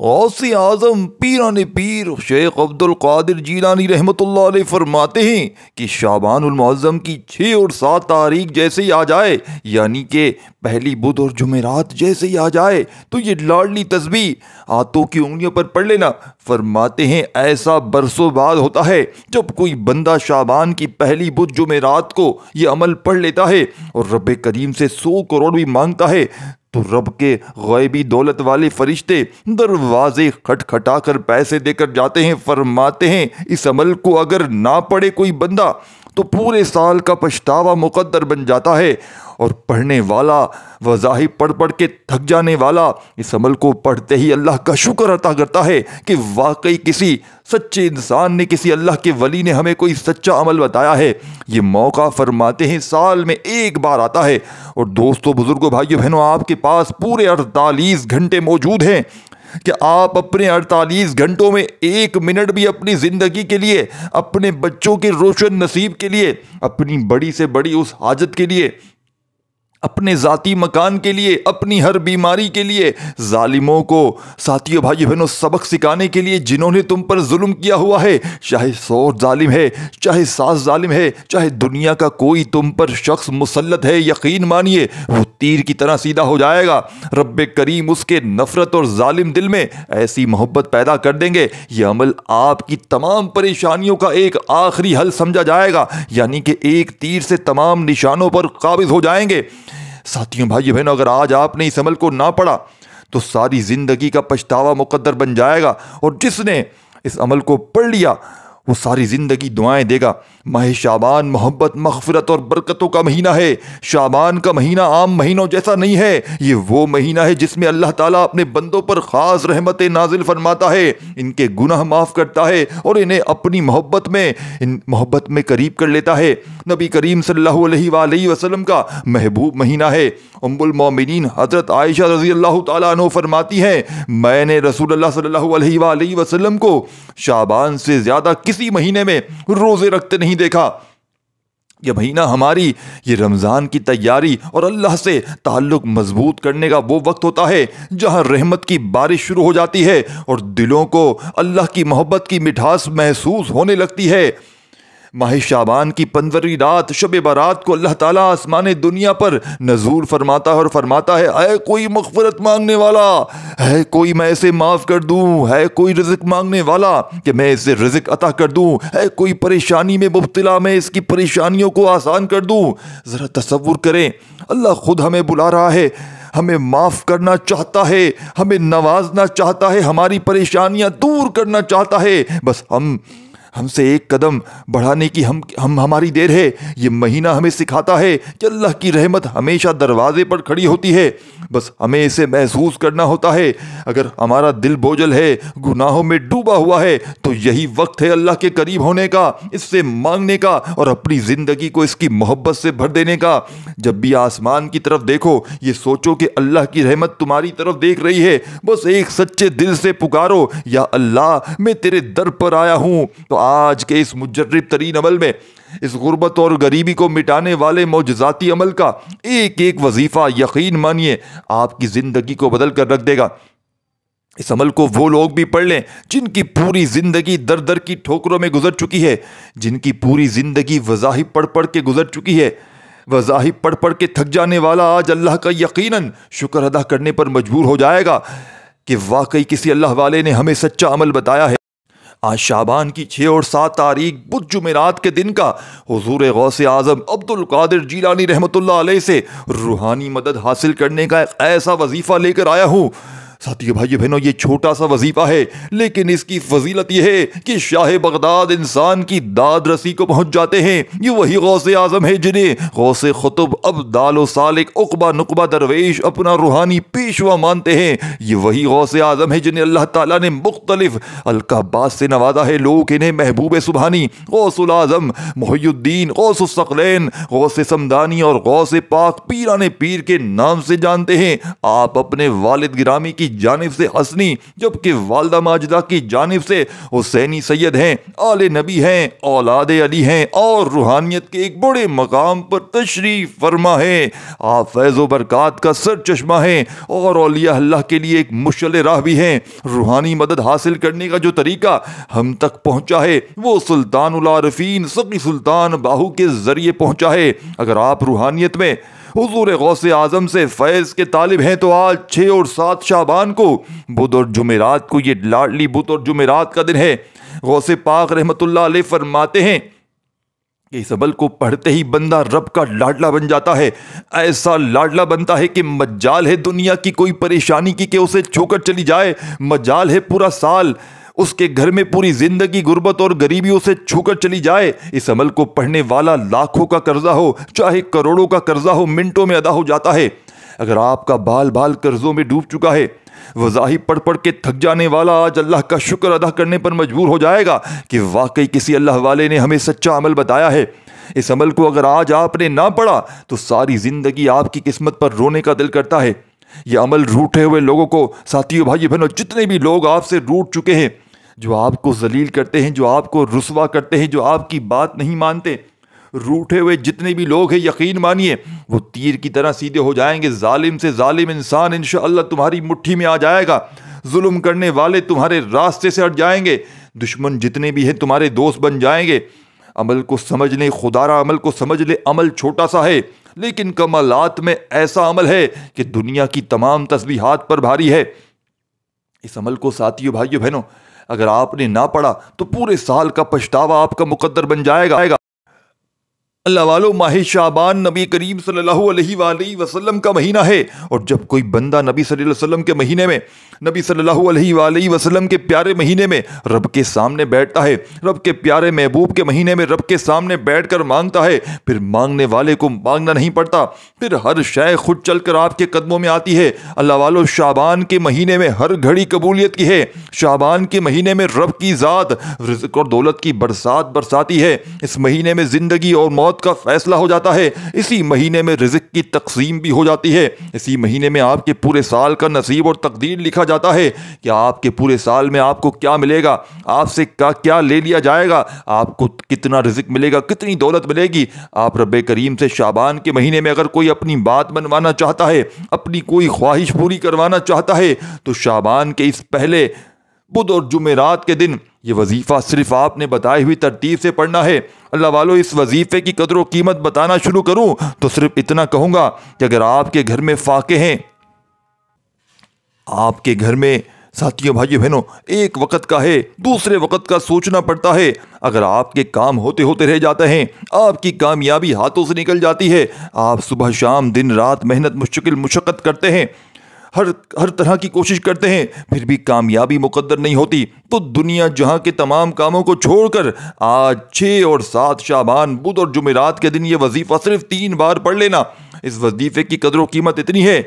غوث اعظم پیران پیر شیخ عبد القادر جیلانی رحمۃ اللہ علیہ فرماتے ہیں کہ شعبان المعظم کی 6 اور 7 تاریخ جیسے ہی آ جائے، یعنی کہ پہلی بدھ اور جمعرات جیسے ہی آ جائے تو یہ لاڈلی تسبیح ہاتھوں کی انگلیوں پر پڑھ لینا۔ فرماتے ہیں ایسا برسوں بعد ہوتا ہے جب کوئی بندہ شعبان کی پہلی بدھ جمعرات کو یہ عمل پڑھ لیتا ہے اور رب کریم سے 100 کروڑ بھی مانگتا ہے تو رب کے غیبی دولت والے فرشتے دروازے کھٹکھٹا کر پیسے دے کر جاتے ہیں۔ فرماتے ہیں اس عمل کو اگر نہ پڑھے کوئی بندہ تو پورے سال کا پچھتاوا مقدر بن جاتا ہے، اور پڑھنے والا وظائف پڑھ پڑھ کے تھک جانے والا اس عمل کو پڑھتے ہی اللہ کا شکر ادا کرتا ہے کہ واقعی کسی سچے انسان نے، کسی اللہ کے ولی نے ہمیں کوئی سچا عمل بتایا ہے۔ یہ موقع فرماتے ہیں سال میں ایک بار آتا ہے، اور دوستو بزرگوں بھائیو بہنوں، آپ کے پاس پورے 48 گھنٹے موجود ہیں کہ آپ اپنے 48 گھنٹوں میں 1 منٹ بھی اپنی زندگی کے لیے، اپنے بچوں کے روشن نصیب کے لیے، اپنی بڑی سے بڑی اس حاجت کے لیے، اپنے ذاتی مکان کے لیے، اپنی ہر بیماری کے لیے، ظالموں کو ساتھیوں بھائیو بہنوں سبق سکھانے کے لیے جنہوں نے تم پر ظلم کیا ہوا ہے، چاہے 100 ظالم ہے، چاہے 7 ظالم ہے، چاہے دنیا کا کوئی تم پر شخص مسلط ہے، یقین مانیے وہ تیر کی طرح سیدھا ہو جائے گا۔ رب کریم اس کے نفرت اور ظالم دل میں ایسی محبت پیدا کر دیں گے، یہ عمل آپ کی تمام پریشانیوں کا ایک آخری حل سمجھا جائے گا، یعنی کہ ایک تیر سے تمام نشانوں پر قابض ہو جائیں گے۔ ساتھیوں بھائیو بہنوں، اگر آج آپ نے اس عمل کو نہ پڑھا تو ساری زندگی کا پچھتاوا مقدر بن جائے گا، اور جس نے اس عمل کو پڑھ لیا وہ ساری زندگی دعائیں دے گا۔ ماہ شعبان محبت، مغفرت اور برکتوں کا مہینہ ہے۔ شعبان کا مہینہ عام مہینوں جیسا نہیں ہے، یہ وہ مہینہ ہے جس میں اللہ تعالیٰ اپنے بندوں پر خاص رحمتیں نازل فرماتا ہے، ان کے گناہ معاف کرتا ہے اور انہیں اپنی محبت میں قریب کر لیتا ہے۔ نبی کریم صلی اللہ علیہ وآلہ وسلم کا محبوب مہینہ ہے۔ ام المومنین حضرت عائشہ رضی اللہ تعالیٰ عنہ فرماتی ہیں، میں نے رسول اللہ صلی اللہ علیہ وآلہ وسلم کو شعبان سے زیادہ کسی مہینے میں روزے رکھتے نہیں دیکھا۔ یہ مہینہ ہماری یہ رمضان کی تیاری اور اللہ سے تعلق مضبوط کرنے کا وہ وقت ہوتا ہے جہاں رحمت کی بارش شروع ہو جاتی ہے اور دلوں کو اللہ کی محبت کی مٹھاس محسوس ہونے لگتی ہے۔ ماہ شعبان کی 15ویں رات شب برات کو اللہ تعالیٰ آسمان دنیا پر نزول فرماتا ہے اور فرماتا ہے، اے کوئی مغفرت مانگنے والا، ہے کوئی میں اسے معاف کر دوں، ہے کوئی رزق مانگنے والا کہ میں اسے رزق عطا کر دوں، ہے کوئی پریشانی میں مبتلا میں اس کی پریشانیوں کو آسان کر دوں۔ ذرا تصور کریں، اللہ خود ہمیں بلا رہا ہے، ہمیں معاف کرنا چاہتا ہے، ہمیں نوازنا چاہتا ہے، ہماری پریشانیاں دور کرنا چاہتا ہے، بس ہم سے ایک قدم بڑھانے کی ہماری دیر ہے۔ یہ مہینہ ہمیں سکھاتا ہے کہ اللہ کی رحمت ہمیشہ دروازے پر کھڑی ہوتی ہے، بس ہمیں اسے محسوس کرنا ہوتا ہے۔ اگر ہمارا دل بوجھل ہے، گناہوں میں ڈوبا ہوا ہے، تو یہی وقت ہے اللہ کے قریب ہونے کا، اس سے مانگنے کا اور اپنی زندگی کو اس کی محبت سے بھر دینے کا۔ جب بھی آسمان کی طرف دیکھو، یہ سوچو کہ اللہ کی رحمت تمہاری طرف دیکھ رہی ہے، بس ایک سچے دل سے پکارو، یا اللہ میں تیرے در پر آیا ہوں۔ تو آج کے اس مجرب ترین عمل میں، اس غربت اور غریبی کو مٹانے والے معجزاتی عمل کا ایک ایک وظیفہ یقین مانیے آپ کی زندگی کو بدل کر رکھ دے گا۔ اس عمل کو وہ لوگ بھی پڑھ لیں جن کی پوری زندگی در در کی ٹھوکروں میں گزر چکی ہے، جن کی پوری زندگی وظائف پڑھ پڑھ کے گزر چکی ہے۔ وظائف پڑھ پڑھ کے تھک جانے والا آج اللہ کا یقیناً شکر ادا کرنے پر مجبور ہو جائے گا کہ واقعی کسی اللہ والے نے ہمیں سچا عمل بتایا ہے۔ آج شعبان کی 6 اور 7 تاریخ بدھ جمعرات کے دن کا حضور غوث اعظم عبد القادر جیلانی رحمۃ اللہ علیہ سے روحانی مدد حاصل کرنے کا ایک ایسا وظیفہ لے کر آیا ہوں۔ ساتھیو بھائیو بہنوں، یہ چھوٹا سا وظیفہ ہے، لیکن اس کی فضیلت یہ ہے کہ شاہ بغداد انسان کی داد رسی کو پہنچ جاتے ہیں۔ یہ وہی غوث اعظم ہے جنہیں غوث قطب، ابدال و سالک، عقبہ نقبہ درویش اپنا روحانی پیشوا مانتے ہیں۔ یہ وہی غوث اعظم ہے جنہیں اللہ تعالیٰ نے مختلف القابات سے نوازا ہے۔ لوگ انہیں محبوب سبحانی، غوث العظم، محی الدین، غوث الثقلین، غوث سمدانی اور غوث پاک پیران پیر کے نام سے جانتے ہیں۔ آپ اپنے والد گرامی کی جانب سے حسنی، جبکہ والدہ ماجدہ کی جانب سے حسینی سید ہیں، آل نبی ہیں، اولاد علی ہیں اور روحانیت کے ایک بڑے مقام پر تشریف فرما ہے۔ آپ فیض و برکات کا سر چشمہ ہیں اور اولیاء اللہ کے لیے ایک مشعل راہ بھی ہیں۔ روحانی مدد حاصل کرنے کا جو طریقہ ہم تک پہنچا ہے وہ سلطان العارفین سقی سلطان باہو کے ذریعے پہنچا ہے۔ اگر آپ روحانیت میں حضور غوث اعظم سے فیض کے طالب ہیں تو آج 6 اور 7 شعبان کو بدھ اور جمعرات کو، یہ لاڈلی بدھ اور جمعرات کا دن ہے۔ غوث پاک رحمت اللہ علیہ فرماتے ہیں کہ اس عمل کو پڑھتے ہی بندہ رب کا لاڈلا بن جاتا ہے، ایسا لاڈلا بنتا ہے کہ مجال ہے دنیا کی کوئی پریشانی کی کہ اسے چھو کر چلی جائے، مجال ہے پورا سال اس کے گھر میں پوری زندگی غربت اور غریبی اسے چھو کر چلی جائے۔ اس عمل کو پڑھنے والا لاکھوں کا قرضہ ہو چاہے کروڑوں کا قرضہ ہو منٹوں میں ادا ہو جاتا ہے۔ اگر آپ کا بال بال قرضوں میں ڈوب چکا ہے، وظائف پڑھ پڑھ کے تھک جانے والا آج اللہ کا شکر ادا کرنے پر مجبور ہو جائے گا کہ واقعی کسی اللہ والے نے ہمیں سچا عمل بتایا ہے۔ اس عمل کو اگر آج آپ نے نہ پڑھا تو ساری زندگی آپ کی قسمت پر رونے کا دل کرتا ہے۔ یہ عمل روٹے ہوئے لوگوں کو، ساتھیوں بھائی بہنوں، جتنے بھی لوگ آپ سے روٹ چکے ہیں، جو آپ کو ذلیل کرتے ہیں، جو آپ کو رسوا کرتے ہیں، جو آپ کی بات نہیں مانتے، روٹے ہوئے جتنے بھی لوگ ہیں، یقین مانیے وہ تیر کی طرح سیدھے ہو جائیں گے۔ ظالم سے ظالم انسان انشاءاللہ تمہاری مٹھی میں آ جائے گا، ظلم کرنے والے تمہارے راستے سے ہٹ جائیں گے، دشمن جتنے بھی ہیں تمہارے دوست بن جائیں گے۔ عمل کو سمجھ لیں، خدارا عمل کو سمجھ لیں۔ عمل چھوٹا سا ہے لیکن کمالات میں ایسا عمل ہے کہ دنیا کی تمام تسبیحات پر بھاری ہے۔ اس عمل کو ساتھیوں بھائیوں بہنوں اگر آپ نے نہ پڑھا تو پورے سال کا پچھتاوا آپ کا مقدر بن جائے گا۔ اللہ والو، ماہ شعبان نبی کریم صلی اللہ علیہ وآلہ وسلم کا مہینہ ہے، اور جب کوئی بندہ نبی صلی اللہ علیہ وسلم کے مہینے میں، نبی صلی اللہ علیہ وآلہ وسلم کے پیارے مہینے میں رب کے سامنے بیٹھتا ہے، رب کے پیارے محبوب کے مہینے میں رب کے سامنے بیٹھ کر مانگتا ہے، پھر مانگنے والے کو مانگنا نہیں پڑتا، پھر ہر شے خود چل کر آپ کے قدموں میں آتی ہے۔ اللہ والو، شعبان کے مہینے میں ہر گھڑی قبولیت کی ہے۔ شعبان کے مہینے میں رب کی ذات رزق اور دولت کی برسات برساتی ہے۔ اس مہینے میں زندگی اور موت کا فیصلہ ہو جاتا ہے، اسی مہینے میں رزق کی تقسیم بھی ہو جاتی ہے، اسی مہینے میں آپ کے پورے سال کا نصیب اور تقدیر لکھا جاتا ہے کہ آپ کے پورے سال میں آپ کو کیا ملے گا، آپ سے کیا لے لیا جائے گا، آپ کو کتنا رزق ملے گا، کتنی دولت ملے گی۔ آپ رب کریم سے شعبان کے مہینے میں اگر کوئی اپنی بات منوانا چاہتا ہے، اپنی کوئی خواہش پوری کروانا چاہتا ہے تو شعبان کے اس پہلے بدھ اور جمعرات کے دن یہ وظیفہ صرف آپ نے بتائی ہوئی ترتیب سے پڑھنا ہے۔ اللہ والو، اس وظیفے کی قدر و قیمت بتانا شروع کروں تو صرف اتنا کہوں گا کہ اگر آپ کے گھر میں فاقے ہیں، آپ کے گھر میں ساتھیوں بھائیوں بہنوں ایک وقت کا ہے، دوسرے وقت کا سوچنا پڑتا ہے، اگر آپ کے کام ہوتے ہوتے رہ جاتے ہیں، آپ کی کامیابی ہاتھوں سے نکل جاتی ہے، آپ صبح شام دن رات محنت مشکل مشقت کرتے ہیں، ہر طرح کی کوشش کرتے ہیں، پھر بھی کامیابی مقدر نہیں ہوتی، تو دنیا جہاں کے تمام کاموں کو چھوڑ کر آج 6 اور 7 شعبان بدھ اور جمعرات کے دن یہ وظیفہ صرف 3 بار پڑھ لینا۔ اس وظیفے کی قدر و قیمت اتنی ہے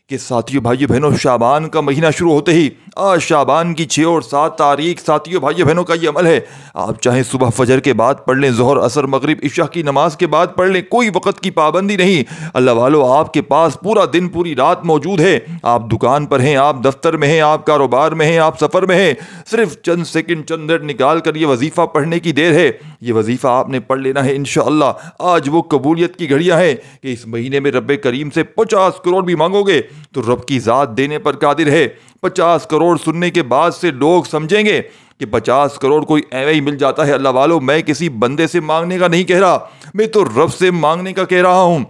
کہ ساتھیوں بھائیوں بہنوں شعبان کا مہینہ شروع ہوتے ہی آج شعبان کی 6 اور 7 تاریخ ساتھیوں بھائیوں بہنوں کا یہ عمل ہے، آپ چاہے صبح فجر کے بعد پڑھ لیں، ظہر عصر مغرب عشاء کی نماز کے بعد پڑھ لیں، کوئی وقت کی پابندی نہیں۔ اللہ والو، آپ کے پاس پورا دن پوری رات موجود ہے، آپ دکان پر ہیں، آپ دفتر میں ہیں، آپ کاروبار میں ہیں، آپ سفر میں ہیں، صرف چند سیکنڈ چند منٹ نکال کر یہ وظیفہ پڑھنے کی دیر ہے، یہ وظیفہ آپ نے پڑھ لینا ہے انشاءاللہ۔ آج وہ قبولیت کی گھڑیاں ہیں کہ اس مہینے میں رب کریم سے 50 کروڑ بھی مانگو گے تو رب کی ذات دینے پر قادر ہے۔ 50 کروڑ سننے کے بعد سے لوگ سمجھیں گے کہ 50 کروڑ کوئی ایویں ہی مل جاتا ہے۔ اللہ والو، میں کسی بندے سے مانگنے کا نہیں کہہ رہا، میں تو رب سے مانگنے کا کہہ رہا ہوں۔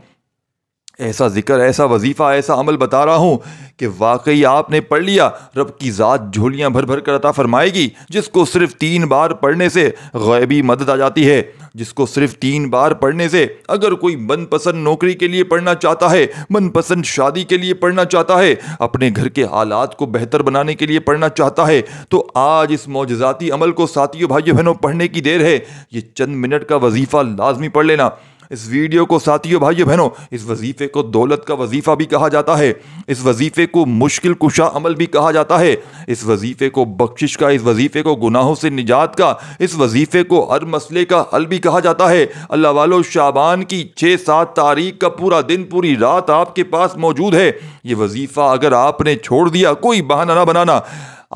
ایسا ذکر، ایسا وظیفہ، ایسا عمل بتا رہا ہوں کہ واقعی آپ نے پڑھ لیا، رب کی ذات جھولیاں بھر بھر کر عطا فرمائے گی۔ جس کو صرف 3 بار پڑھنے سے غیبی مدد آ جاتی ہے، جس کو صرف 3 بار پڑھنے سے، اگر کوئی من پسند نوکری کے لیے پڑھنا چاہتا ہے، من پسند شادی کے لیے پڑھنا چاہتا ہے، اپنے گھر کے حالات کو بہتر بنانے کے لیے پڑھنا چاہتا ہے، تو آج اس معجزاتی عمل کو ساتھیوں بھائیوں بہنوں پڑھنے کی دیر ہے۔ یہ چند منٹ کا وظیفہ لازمی پڑھ لینا۔ اس ویڈیو کو ساتھیوں بھائیوں بہنوں، اس وظیفے کو دولت کا وظیفہ بھی کہا جاتا ہے، اس وظیفے کو مشکل کشا عمل بھی کہا جاتا ہے، اس وظیفے کو بخشش کا، اس وظیفے کو گناہوں سے نجات کا، اس وظیفے کو ہر مسئلے کا حل بھی کہا جاتا ہے۔ اللہ والو، شعبان کی 6-7 تاریخ کا پورا دن پوری رات آپ کے پاس موجود ہے۔ یہ وظیفہ اگر آپ نے چھوڑ دیا، کوئی بہانہ نہ بنانا،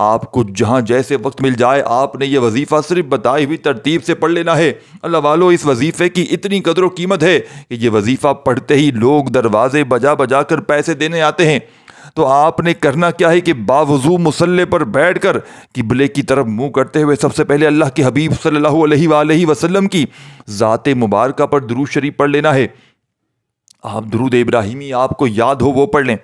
آپ کو جہاں جیسے وقت مل جائے آپ نے یہ وظیفہ صرف بتائی ہوئی ترتیب سے پڑھ لینا ہے۔ اللہ والو، اس وظیفے کی اتنی قدر و قیمت ہے کہ یہ وظیفہ پڑھتے ہی لوگ دروازے بجا بجا کر پیسے دینے آتے ہیں۔ تو آپ نے کرنا کیا ہے کہ باوضو مصلی پر بیٹھ کر قبلے کی طرف منہ کرتے ہوئے سب سے پہلے اللہ کے حبیب صلی اللہ علیہ وآلہ وسلم کی ذات مبارکہ پر درود شریف پڑھ لینا ہے۔ آپ درود ابراہیمی آپ کو یاد ہو وہ پڑھ لیں،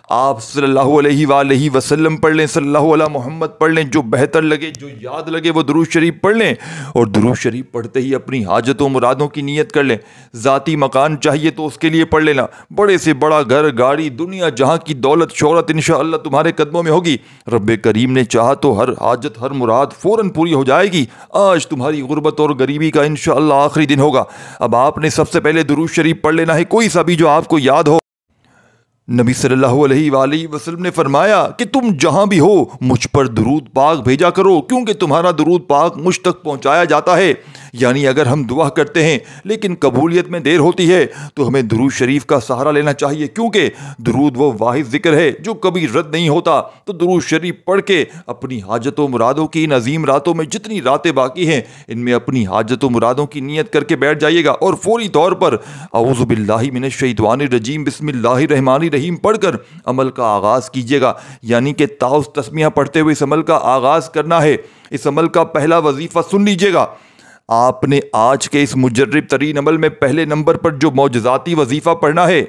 آپ صلی اللہ علیہ وآلہ وسلم پڑھ لیں، صلی اللہ علیہ محمد پڑھ لیں، جو بہتر لگے جو یاد لگے وہ درود شریف پڑھ لیں، اور درود شریف پڑھتے ہی اپنی حاجتوں مرادوں کی نیت کر لیں۔ ذاتی مکان چاہیے تو اس کے لیے پڑھ لینا، بڑے سے بڑا گھر گاڑی دنیا جہاں کی دولت شہرت انشاءاللہ تمہارے قدموں میں ہوگی۔ رب کریم نے چاہا تو ہر حاجت ہر مراد فوراً پوری ہو جائے گی۔ آج تمہاری غربت اور غریبی کا انشاءاللہ آخری دن ہوگا۔ اب آپ نے سب سے پہلے درود شریف پڑھ لینا ہے، کوئی سا بھی جو آپ کو یاد ہو۔ نبی صلی اللہ علیہ وآلہ وسلم نے فرمایا کہ تم جہاں بھی ہو مجھ پر درود پاک بھیجا کرو، کیونکہ تمہارا درود پاک مجھ تک پہنچایا جاتا ہے۔ یعنی اگر ہم دعا کرتے ہیں لیکن قبولیت میں دیر ہوتی ہے تو ہمیں درود شریف کا سہارا لینا چاہیے، کیونکہ درود وہ واحد ذکر ہے جو کبھی رد نہیں ہوتا۔ تو درود شریف پڑھ کے اپنی حاجتوں مرادوں کی ان عظیم راتوں میں جتنی راتیں باقی ہیں ان میں اپنی حاجتوں مرادوں کی نیت کر کے بیٹھ جائیے گا، اور فوری طور پر اعوذ باللہ من الشیطان الرجیم بسم اللہ الرحمن الرحیم پڑھ کر عمل کا آغاز کیجیے گا۔ یعنی کہ تعوذ تسمیہ پڑھتے ہوئے اس عمل کا آغاز کرنا ہے۔ اس عمل کا پہلا وظیفہ سن لیجیے گا۔ آپ نے آج کے اس مجرب ترین عمل میں پہلے نمبر پر جو معجزاتی وظیفہ پڑھنا ہے،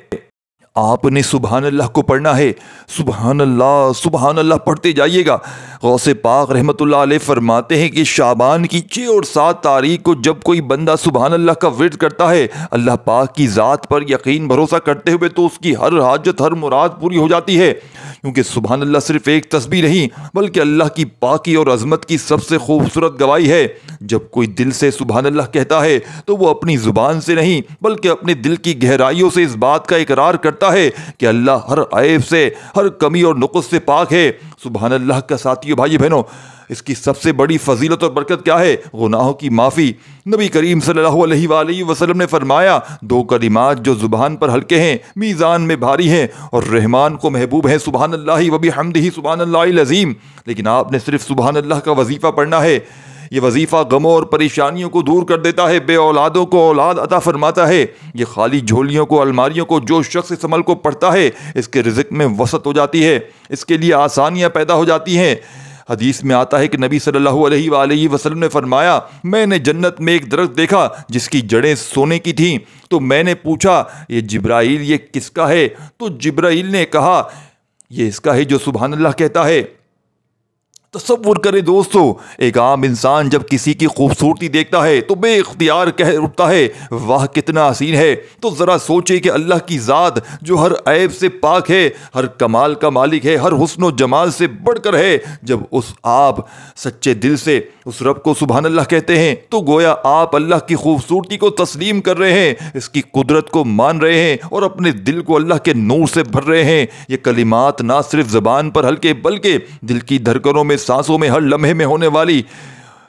آپ نے سبحان اللہ کو پڑھنا ہے۔ سبحان اللہ پڑھتے جائیے گا۔ غوث پاک رحمۃ اللہ علیہ فرماتے ہیں کہ شعبان کی 6 اور 7 تاریخ کو جب کوئی بندہ سبحان اللہ کا ورد کرتا ہے اللہ پاک کی ذات پر یقین بھروسہ کرتے ہوئے، تو اس کی ہر حاجت ہر مراد پوری ہو جاتی ہے، کیونکہ سبحان اللہ صرف ایک تسبیح نہیں بلکہ اللہ کی پاکی اور عظمت کی سب سے خوبصورت گواہی ہے۔ جب کوئی دل سے سبحان اللہ کہتا ہے تو وہ اپنی زبان سے نہیں بلکہ اپنے دل کی گہرائیوں سے اس بات کا اقرار کرتا ہے کہ اللہ ہر عیب سے ہر کمی اور نقص سے پاک ہے۔ سبحان اللہ کا ساتھیو بھائی بہنوں، اس کی سب سے بڑی فضیلت اور برکت کیا ہے؟ گناہوں کی معافی۔ نبی کریم صلی اللہ علیہ وآلہ وسلم نے فرمایا 2 کلمات جو زبان پر ہلکے ہیں میزان میں بھاری ہیں اور رحمان کو محبوب ہیں، سبحان اللہ و بحمدہ سبحان اللہ العظیم۔ لیکن آپ نے صرف سبحان اللہ کا وظیفہ پڑھنا ہے۔ یہ وظیفہ غموں اور پریشانیوں کو دور کر دیتا ہے، بے اولادوں کو اولاد عطا فرماتا ہے۔ یہ خالی جھولیوں کو الماریوں کو جو شخص اس عمل کو پڑھتا ہے اس کے رزق میں وسعت ہو جاتی ہے، اس کے لیے آسانیاں پیدا ہو جاتی ہیں۔ حدیث میں آتا ہے کہ نبی صلی اللہ علیہ وآلہ وسلم نے فرمایا میں نے جنت میں ایک درخت دیکھا جس کی جڑیں سونے کی تھیں، تو میں نے پوچھا یہ جبرائیل یہ کس کا ہے؟ تو جبرائیل نے کہا یہ اس کا ہے جو سبحان اللہ کہتا ہے۔ تصور کرے دوستو، ایک عام انسان جب کسی کی خوبصورتی دیکھتا ہے تو بے اختیار کہہ اٹھتا ہے واہ کتنا حسین ہے۔ تو ذرا سوچے کہ اللہ کی ذات جو ہر عیب سے پاک ہے، ہر کمال کا مالک ہے، ہر حسن و جمال سے بڑھ کر ہے، جب آپ سچے دل سے اس رب کو سبحان اللہ کہتے ہیں تو گویا آپ اللہ کی خوبصورتی کو تسلیم کر رہے ہیں، اس کی قدرت کو مان رہے ہیں اور اپنے دل کو اللہ کے نور سے بھر رہے ہیں۔ یہ کلمات نہ صرف زبان پر ہلکے بلکہ دل کی دھڑکنوں میں سانسوں میں ہر لمحے میں ہونے والی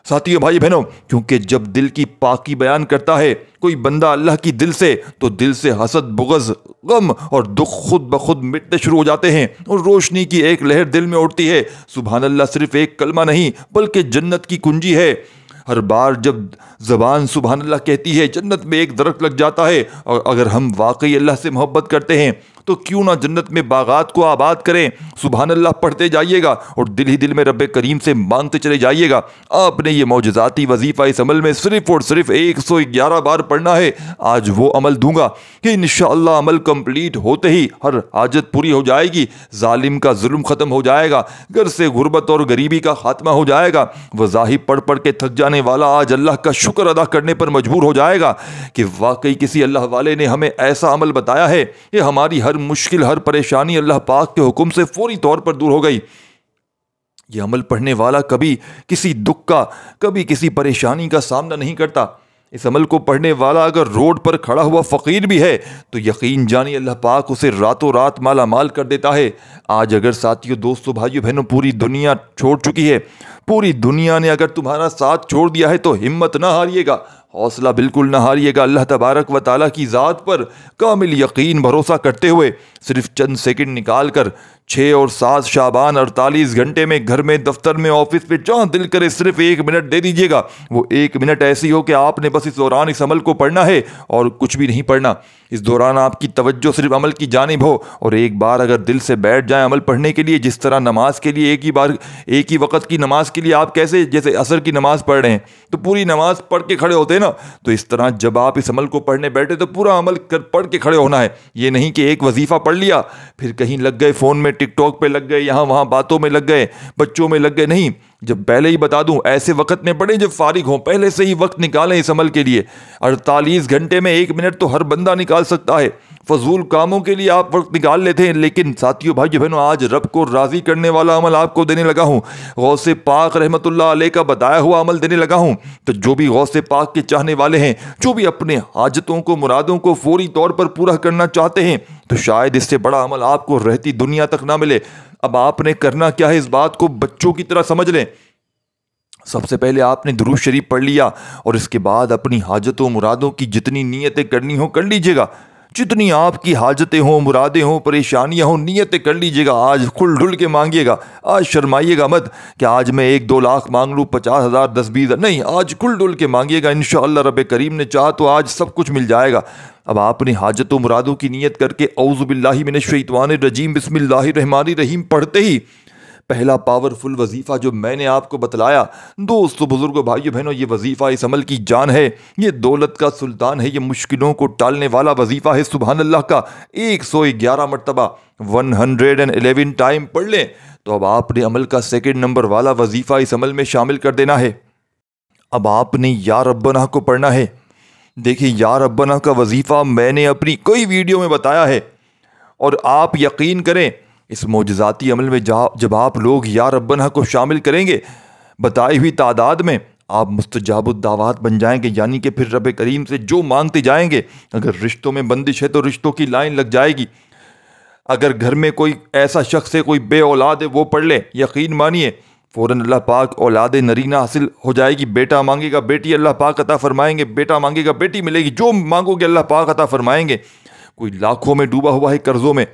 ساتھیوں بھائی بہنوں، کیونکہ جب دل کی پاکی بیان کرتا ہے کوئی بندہ اللہ کی دل سے، تو دل سے حسد بغض غم اور دکھ خود بخود مٹنے شروع ہو جاتے ہیں اور روشنی کی ایک لہر دل میں اٹھتی ہے۔ سبحان اللہ صرف ایک کلمہ نہیں بلکہ جنت کی کنجی ہے۔ ہر بار جب زبان سبحان اللہ کہتی ہے جنت میں ایک درخت لگ جاتا ہے، اور اگر ہم واقعی اللہ سے محبت کرتے ہیں تو کیوں نہ جنت میں باغات کو آباد کریں۔ سبحان اللہ پڑھتے جائیے گا اور دل ہی دل میں رب کریم سے مانگتے چلے جائیے گا۔ آپ نے یہ معجزاتی وظیفہ اس عمل میں صرف اور صرف 111 بار پڑھنا ہے۔ آج وہ عمل دوں گا کہ انشاءاللہ عمل کمپلیٹ ہوتے ہی ہر حاجت پوری ہو جائے گی، ظالم کا ظلم ختم ہو جائے گا، گھر سے غربت اور غریبی کا خاتمہ ہو جائے گا۔ وظائف پڑھ پڑھ کے تھک جانے والا آج اللہ کا شکر ادا کرنے پر مجبور ہو جائے گا کہ واقعی کسی اللہ والے نے ہمیں ایسا عمل بتایا ہے کہ ہماری ہر مشکل ہر پریشانی اللہ پاک کے حکم سے فوری طور پر دور ہو گئی۔ یہ عمل پڑھنے والا کبھی کسی دکھ کا کبھی کسی پریشانی کا سامنا نہیں کرتا۔ اس عمل کو پڑھنے والا اگر روڈ پر کھڑا ہوا فقیر بھی ہے تو یقین جانی اللہ پاک اسے راتوں رات مالا مال کر دیتا ہے۔ آج اگر ساتھیوں، دوستوں، بھائیوں، بہنوں، پوری دنیا چھوڑ چکی ہے، پوری دنیا نے اگر تمہارا ساتھ چھوڑ دیا ہے تو ہمت نہ ہاریے گا، حوصلہ بالکل نہ ہاریے گا۔ اللہ تبارک و تعالیٰ کی ذات پر کامل یقین بھروسہ کرتے ہوئے صرف چند سیکنڈ نکال کر 6 اور 7 شعبان 48 گھنٹے میں گھر میں، دفتر میں، آفس میں، جہاں دل کرے صرف 1 منٹ دے دیجیے گا۔ وہ 1 منٹ ایسی ہو کہ آپ نے بس اس دوران اس عمل کو پڑھنا ہے اور کچھ بھی نہیں پڑھنا۔ اس دوران آپ کی توجہ صرف عمل کی جانب ہو، اور ایک بار اگر دل سے بیٹھ جائیں عمل پڑھنے کے لیے، جس طرح نماز کے لیے ایک ہی وقت کی نماز کے لیے آپ کیسے جیسے عصر کی نماز پڑھ رہے ہیں تو پوری نماز پڑھ کے کھڑے ہوتے ہیں نا، تو اس طرح جب آپ اس عمل کو پڑھنے بیٹھے تو پورا عمل پڑھ کے کھڑے ہونا ہے۔ یہ نہیں کہ ایک وظیفہ پڑھ لیا پھر کہیں لگ گئے، فون میں ٹک ٹاک پہ لگ گئے، یہاں وہاں باتوں میں لگ گئے، بچوں میں لگ گئے۔ نہیں، جب پہلے ہی بتا دوں ایسے وقت میں پڑھیں جب فارغ ہوں، پہلے سے ہی وقت نکالیں اس عمل کے لیے۔ 48 گھنٹے میں 1 منٹ تو ہر بندہ نکال سکتا ہے۔ فضول کاموں کے لیے آپ وقت نکال لیتے ہیں، لیکن ساتھیوں، بھائیو، بہنوں، آج رب کو راضی کرنے والا عمل آپ کو دینے لگا ہوں، غوث پاک رحمت اللہ علیہ کا بتایا ہوا عمل دینے لگا ہوں۔ تو جو بھی غوث پاک کے چاہنے والے ہیں، جو بھی اپنے حاجتوں کو، مرادوں کو فوری طور پر پورا کرنا چاہتے ہیں، تو شاید اس سے بڑا عمل آپ کو رہتی دنیا تک نہ ملے۔ اب آپ نے کرنا کیا ہے، اس بات کو بچوں کی طرح سمجھ لیں۔ سب سے پہلے آپ نے درود شریف پڑھ لیا، اور اس کے بعد اپنی حاجتوں مرادوں کی جتنی نیتیں کرنی ہوں کر لیجئے گا۔ جتنی آپ کی حاجتیں ہوں، مرادیں ہوں، پریشانیاں ہوں، نیتیں کر لیجئے گا۔ آج کھل ڈھل کے مانگیے گا، آج شرمائیے گا مت کہ آج میں 1-2 لاکھ مانگ لوں، 50,000، 10-20، نہیں، آج کھل ڈھل کے مانگیے گا۔ انشاءاللہ رب کریم نے چاہا تو آج سب کچھ مل جائے گا۔ اب آپ نے حاجت و مرادوں کی نیت کر کے اعوذ باللہ من الشیطان الرجیم بسم اللہ الرحمن الرحیم پڑھتے ہی پہلا پاورفل وظیفہ جو میں نے آپ کو بتلایا، دوستو، بزرگوں، بھائیو، بہنوں، یہ وظیفہ اس عمل کی جان ہے، یہ دولت کا سلطان ہے، یہ مشکلوں کو ٹالنے والا وظیفہ ہے۔ سبحان اللہ کا 111 مرتبہ 111 ٹائم پڑھ لیں تو اب آپ نے عمل کا 2 نمبر والا وظیفہ اس عمل میں شامل کر دینا ہے۔ اب آپ نے یا ربنا کو پڑھنا ہے۔ دیکھیں، یا ربنا کا وظیفہ میں نے اپنی کئی ویڈیو میں بتایا ہے، اور آپ یقین کریں اس معجزاتی عمل میں جب آپ لوگ یا ربنا کو شامل کریں گے بتائی ہوئی تعداد میں، آپ مستجاب الدعوات بن جائیں گے، یعنی کہ پھر رب کریم سے جو مانگتے جائیں گے، اگر رشتوں میں بندش ہے تو رشتوں کی لائن لگ جائے گی، اگر گھر میں کوئی ایسا شخص ہے، کوئی بے اولاد ہے، وہ پڑھ لے، یقین مانیے فوراً اللہ پاک اولاد نرینہ حاصل ہو جائے گی۔ بیٹا مانگے گا بیٹی اللہ پاک عطا فرمائیں گے، بیٹا مانگے گا بیٹی ملے گی، جو مانگو گے اللہ پاک عطا فرمائیں گے۔ کوئی لاکھوں میں ڈوبا ہوا ہے قرضوں میں،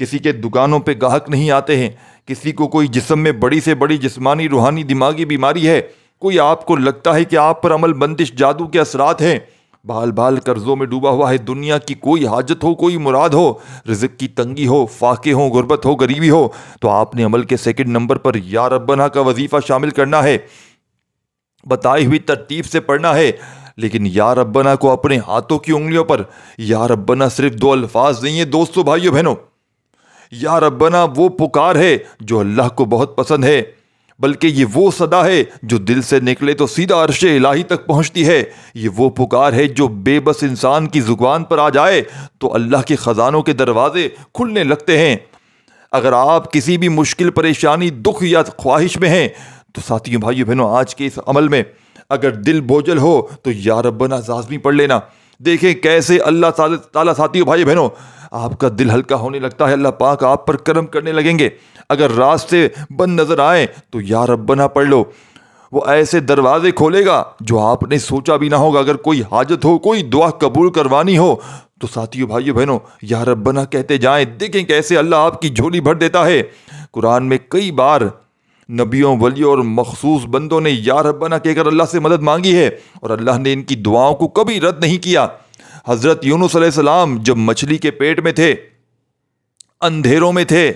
کسی کے دکانوں پہ گاہک نہیں آتے ہیں، کسی کو کوئی جسم میں بڑی سے بڑی جسمانی، روحانی، دماغی بیماری ہے، کوئی آپ کو لگتا ہے کہ آپ پر عمل بندش، جادو کے اثرات ہیں، بال بال قرضوں میں ڈوبا ہوا ہے، دنیا کی کوئی حاجت ہو، کوئی مراد ہو، رزق کی تنگی ہو، فاقے ہو، غربت ہو، غریبی ہو، تو آپ نے عمل کے 2 نمبر پر یا ربنا کا وظیفہ شامل کرنا ہے، بتائی ہوئی ترتیب سے پڑھنا ہے۔ لیکن یا ربنا کو اپنے ہاتھوں کی انگلیوں پر، یا ربنا صرف 2 الفاظ نہیں ہیں دوستو، بھائیو، بہنوں، یا ربنا وہ پکار ہے جو اللہ کو بہت پسند ہے، بلکہ یہ وہ صدا ہے جو دل سے نکلے تو سیدھا عرش الہی تک پہنچتی ہے۔ یہ وہ پکار ہے جو بے بس انسان کی زبان پر آ جائے تو اللہ کے خزانوں کے دروازے کھلنے لگتے ہیں۔ اگر آپ کسی بھی مشکل، پریشانی، دکھ یا خواہش میں ہیں تو ساتھیوں، بھائیو، بہنوں، آج کے اس عمل میں اگر دل بوجھل ہو تو یا ربنا لازمی پڑھ لینا۔ دیکھیں کیسے اللہ تعالیٰ، ساتھیوں، بھائی بہنوں، آپ کا دل ہلکا ہونے لگتا ہے، اللہ پاک آپ پر کرم کرنے لگیں گے۔ اگر راستے بند نظر آئیں تو یا ربنا پڑھ لو، وہ ایسے دروازے کھولے گا جو آپ نے سوچا بھی نہ ہوگا۔ اگر کوئی حاجت ہو، کوئی دعا قبول کروانی ہو تو ساتھیوں، بھائیو، بہنوں، یا ربنا کہتے جائیں، دیکھیں کیسے اللہ آپ کی جھولی بھر دیتا ہے۔ قرآن میں کئی بار نبیوں، ولیوں اور مخصوص بندوں نے یا ربنا کہہ کر اللہ سے مدد مانگی ہے، اور اللہ نے ان کی دعاؤں کو کبھی رد نہیں کیا۔ حضرت یونس علیہ السلام جب مچھلی کے پیٹ میں تھے، اندھیروں میں تھے،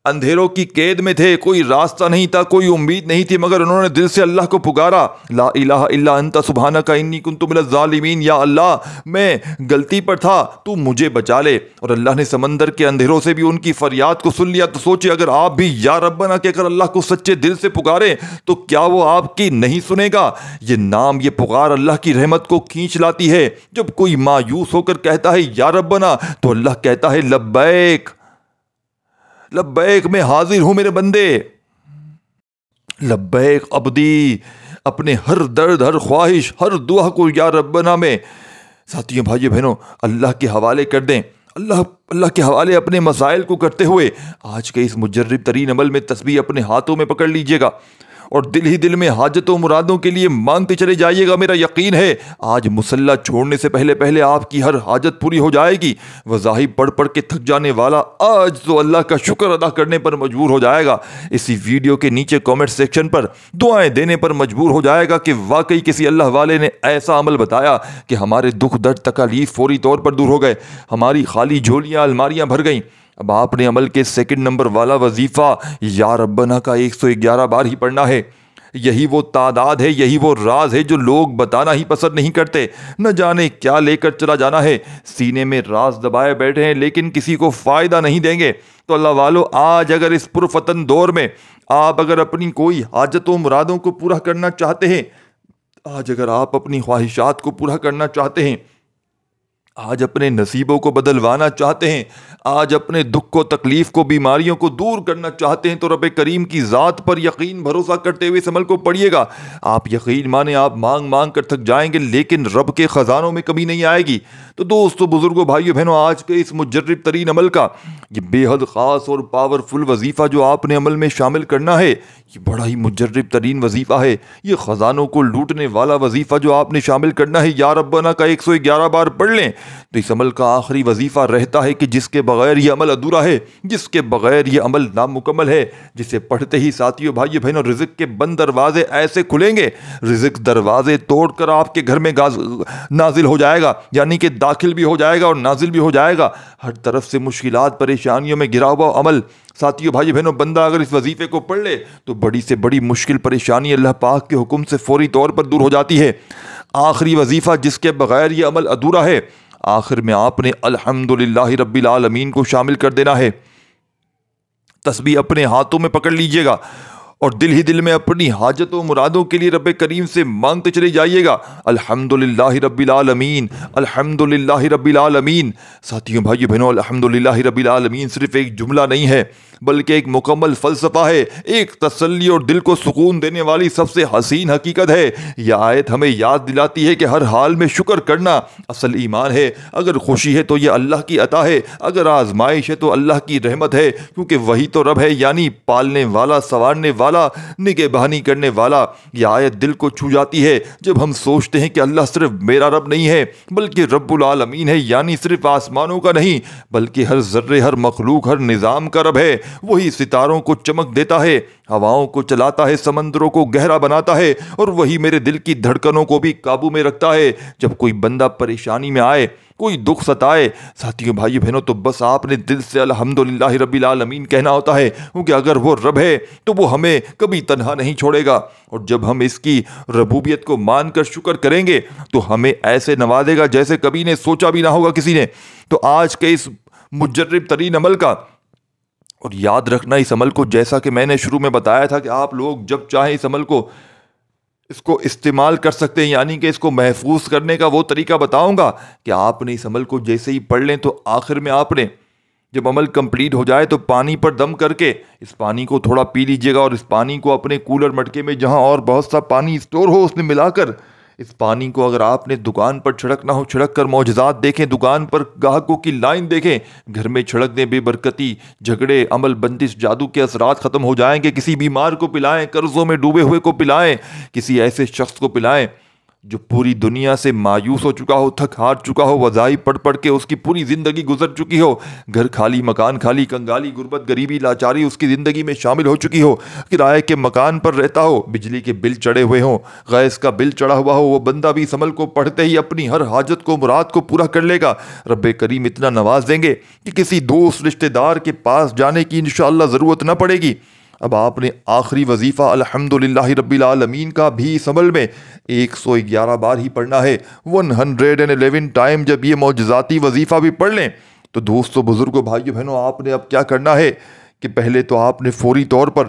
اندھیروں کی قید میں تھے، کوئی راستہ نہیں تھا، کوئی امید نہیں تھی، مگر انہوں نے دل سے اللہ کو پکارا، لا الہ الا انت سبحانک انی کنت من الظالمین، یا اللہ میں غلطی پر تھا، تو مجھے بچا لے۔ اور اللہ نے سمندر کے اندھیروں سے بھی ان کی فریاد کو سن لیا۔ تو سوچے اگر آپ بھی یا ربنا کہہ کر اللہ کو سچے دل سے پکاریں تو کیا وہ آپ کی نہیں سنے گا؟ یہ نام، یہ پکار اللہ کی رحمت کو کھینچ لاتی ہے۔ جب کوئی مایوس ہو کر کہتا ہے یا ربنا تو اللہ کہتا ہے لبیک، لبیک، میں حاضر ہوں میرے بندے، لبیک عبدی، اپنے ہر درد، ہر خواہش، ہر دعا کو یا ربنا میں ساتھیوں بھائیوں بہنوں اللہ کے حوالے کر دیں۔ اللہ کے حوالے اپنے مسائل کو کرتے ہوئے آج کے اس مجرب ترین عمل میں تسبیح اپنے ہاتھوں میں پکڑ لیجئے گا اور دل ہی دل میں حاجتوں و مرادوں کے لیے مانگتے چلے جائیے گا۔ میرا یقین ہے آج مصلی چھوڑنے سے پہلے آپ کی ہر حاجت پوری ہو جائے گی۔ وظائف پڑھ پڑھ کے تھک جانے والا آج تو اللہ کا شکر ادا کرنے پر مجبور ہو جائے گا، اسی ویڈیو کے نیچے کامنٹ سیکشن پر دعائیں دینے پر مجبور ہو جائے گا کہ واقعی کسی اللہ والے نے ایسا عمل بتایا کہ ہمارے دکھ درد تکالیف فوری طور پر دور ہو گئے، ہماری خالی جھولیاں الماریاں بھر گئیں۔ اب آپ نے عمل کے سیکنڈ نمبر والا وظیفہ یا ربنا کا 111 بار ہی پڑھنا ہے۔ یہی وہ تعداد ہے، یہی وہ راز ہے جو لوگ بتانا ہی پسند نہیں کرتے۔ نہ جانے کیا لے کر چلا جانا ہے، سینے میں راز دبائے بیٹھے ہیں لیکن کسی کو فائدہ نہیں دیں گے۔ تو اللہ والو، آج اگر اس پرفتن دور میں آپ اگر اپنی کوئی حاجتوں مرادوں کو پورا کرنا چاہتے ہیں، آج اگر آپ اپنی خواہشات کو پورا کرنا چاہتے ہیں، آج اپنے نصیبوں کو بدلوانا چاہتے ہیں، آج اپنے دکھ کو تکلیف کو بیماریوں کو دور کرنا چاہتے ہیں، تو رب کریم کی ذات پر یقین بھروسہ کرتے ہوئے اس عمل کو پڑھیے گا۔ آپ یقین مانیں، آپ مانگ مانگ کر تھک جائیں گے لیکن رب کے خزانوں میں کمی نہیں آئے گی۔ تو دوستو، بزرگوں، بھائیو بہنوں، آج کے اس مجرب ترین عمل کا یہ بے حد خاص اور پاورفل وظیفہ جو آپ نے عمل میں شامل کرنا ہے، یہ بڑا ہی مجرب ترین وظیفہ ہے۔ یہ خزانوں کو لوٹنے والا وظیفہ جو آپ نے شامل کرنا ہے، یا ربنا کا 111 بار پڑھ لیں تو اس عمل کا آخری وظیفہ رہتا ہے کہ جس کے بغیر یہ عمل ادھورا ہے، جس کے بغیر یہ عمل نامکمل ہے، جسے پڑھتے ہی ساتھیوں بھائیو بہنوں رزق کے بند دروازے ایسے کھلیں گے، رزق دروازے توڑ کر آپ کے گھر میں نازل ہو جائے گا، یعنی کہ داخل بھی ہو جائے گا اور نازل بھی ہو جائے گا۔ ہر طرف سے مشکلات پریشانیوں میں گھرا ہوا عمل ساتھیوں بھائی بہنوں، بندہ اگر اس وظیفے کو پڑھ لے تو بڑی سے بڑی مشکل پریشانی اللہ پاک کے حکم سے فوری طور پر دور ہو جاتی ہے۔ آخری وظیفہ جس کے بغیر یہ عمل ادھورا ہے، آخر میں آپ نے الحمدللہ رب العالمین کو شامل کر دینا ہے۔ تسبیح اپنے ہاتھوں میں پکڑ لیجئے گا اور دل ہی دل میں اپنی حاجتوں مرادوں کے لیے رب کریم سے مانگتے چلے جائیے گا۔ الحمدللہ رب العالمین، الحمدللہ رب العالمین۔ ساتھیوں بھائیو بہنوں، الحمدللہ رب العالمین صرف ایک جملہ نہیں ہے بلکہ ایک مکمل فلسفہ ہے، ایک تسلی اور دل کو سکون دینے والی سب سے حسین حقیقت ہے۔ یہ آیت ہمیں یاد دلاتی ہے کہ ہر حال میں شکر کرنا اصل ایمان ہے۔ اگر خوشی ہے تو یہ اللہ کی عطا ہے، اگر آزمائش ہے تو اللہ کی رحمت ہے، کیونکہ وہی تو رب ہے، یعنی پالنے والا، سنوارنے والا، نگہبانی کرنے والا۔ یہ آیت دل کو چھو جاتی ہے جب ہم سوچتے ہیں کہ اللہ صرف میرا رب نہیں ہے بلکہ رب العالمین ہے، یعنی صرف آسمانوں کا نہیں بلکہ ہر ذرے، ہر مخلوق، ہر نظام کا رب ہے۔ وہی ستاروں کو چمک دیتا ہے، ہواؤں کو چلاتا ہے، سمندروں کو گہرا بناتا ہے، اور وہی میرے دل کی دھڑکنوں کو بھی قابو میں رکھتا ہے۔ جب کوئی بندہ پریشانی میں آئے، کوئی دکھ ستائے، ساتھیوں بھائی بہنوں، تو بس آپ نے دل سے الحمدللہ رب العالمین کہنا ہوتا ہے، کیونکہ اگر وہ رب ہے تو وہ ہمیں کبھی تنہا نہیں چھوڑے گا، اور جب ہم اس کی ربوبیت کو مان کر شکر کریں گے تو ہمیں ایسے نوازے گا جیسے کبھی نے سوچا بھی نہ ہوگا کسی نے۔ تو آج کے اس مجرب ترین عمل کا، اور یاد رکھنا اس عمل کو، جیسا کہ میں نے شروع میں بتایا تھا کہ آپ لوگ جب چاہیں اس عمل کو استعمال کر سکتے ہیں، یعنی کہ اس کو محفوظ کرنے کا وہ طریقہ بتاؤں گا کہ آپ نے اس عمل کو جیسے ہی پڑھ لیں تو آخر میں آپ نے جب عمل کمپلیٹ ہو جائے تو پانی پر دم کر کے اس پانی کو تھوڑا پی لیجئے گا، اور اس پانی کو اپنے کولر مٹکے میں جہاں اور بہت سا پانی اسٹور ہو اس میں ملا کر اس پانی کو، اگر آپ نے دکان پر چھڑکنا ہو چھڑک کر معجزات دیکھیں، دکان پر گاہکوں کی لائن دیکھیں، گھر میں چھڑک دیں، بے برکتی، جھگڑے، عمل بندش، جادو کے اثرات ختم ہو جائیں گے۔ کسی بیمار کو پلائیں، قرضوں میں ڈوبے ہوئے کو پلائیں، کسی ایسے شخص کو پلائیں جو پوری دنیا سے مایوس ہو چکا ہو، تھک ہار چکا ہو، وظائف پڑھ پڑھ کے اس کی پوری زندگی گزر چکی ہو، گھر خالی، مکان خالی، کنگالی، غربت، غریبی، لاچاری اس کی زندگی میں شامل ہو چکی ہو، کرائے کے مکان پر رہتا ہو، بجلی کے بل چڑھے ہوئے ہوں، گیس کا بل چڑھا ہوا ہو، وہ بندہ بھی اس عمل کو پڑھتے ہی اپنی ہر حاجت کو، مراد کو پورا کر لے گا۔ رب کریم اتنا نواز دیں گے کہ کسی دوست رشتہ دار کے پاس جانے کی انشاءاللہ ضرورت نہ پڑے گی۔ اب آپ نے آخری وظیفہ الحمدللہ رب العالمین کا بھی اس عمل میں 111 بار ہی پڑھنا ہے، 111 ٹائم جب یہ معجزاتی وظیفہ بھی پڑھ لیں تو دوستو، بزرگوں، بھائیو بہنوں، آپ نے اب کیا کرنا ہے کہ پہلے تو آپ نے فوری طور پر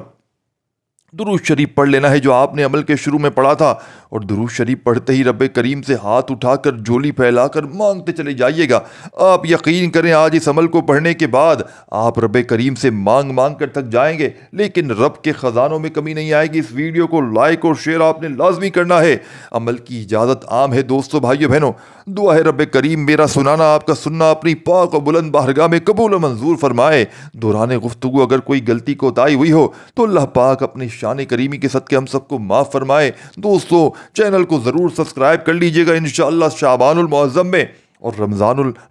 درود شریف پڑھ لینا ہے جو آپ نے عمل کے شروع میں پڑھا تھا، اور درود شریف پڑھتے ہی رب کریم سے ہاتھ اٹھا کر جھولی پھیلا کر مانگتے چلے جائیے گا۔ آپ یقین کریں آج اس عمل کو پڑھنے کے بعد آپ رب کریم سے مانگ مانگ کر تھک جائیں گے، لیکن رب کے خزانوں میں کمی نہیں آئے گی۔ اس ویڈیو کو لائک اور شیئر آپ نے لازمی کرنا ہے۔ عمل کی اجازت عام ہے دوستو، بھائیو بہنوں، دعا ہے رب کریم میرا سنانا آپ کا سننا اپنی پاک و بلند بارگاہ میں قبول و منظور فرمائے۔ دوران گفتگو اگر کوئی غلطی کوتاہی ہوئی ہو تو اللہ پاک اپنی شان کریمی کے صدقے ہم سب کو معاف فرمائے۔ دوستو چینل کو ضرور سبسکرائب کر لیجئے گا انشاءاللہ شعبان المعظم میں، اور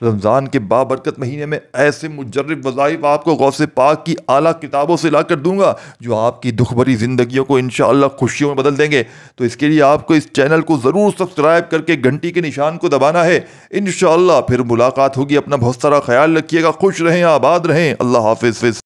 رمضان کے بابرکت مہینے میں ایسے مجرب وظائف آپ کو غوث پاک کی اعلیٰ کتابوں سے لا کر دوں گا جو آپ کی دکھ بھری زندگیوں کو انشاءاللہ خوشیوں میں بدل دیں گے۔ تو اس کے لیے آپ کو اس چینل کو ضرور سبسکرائب کر کے گھنٹی کے نشان کو دبانا ہے۔ انشاءاللہ پھر ملاقات ہوگی، اپنا بہت سارا خیال رکھیے گا، خوش رہیں، آباد رہیں، اللہ حافظ۔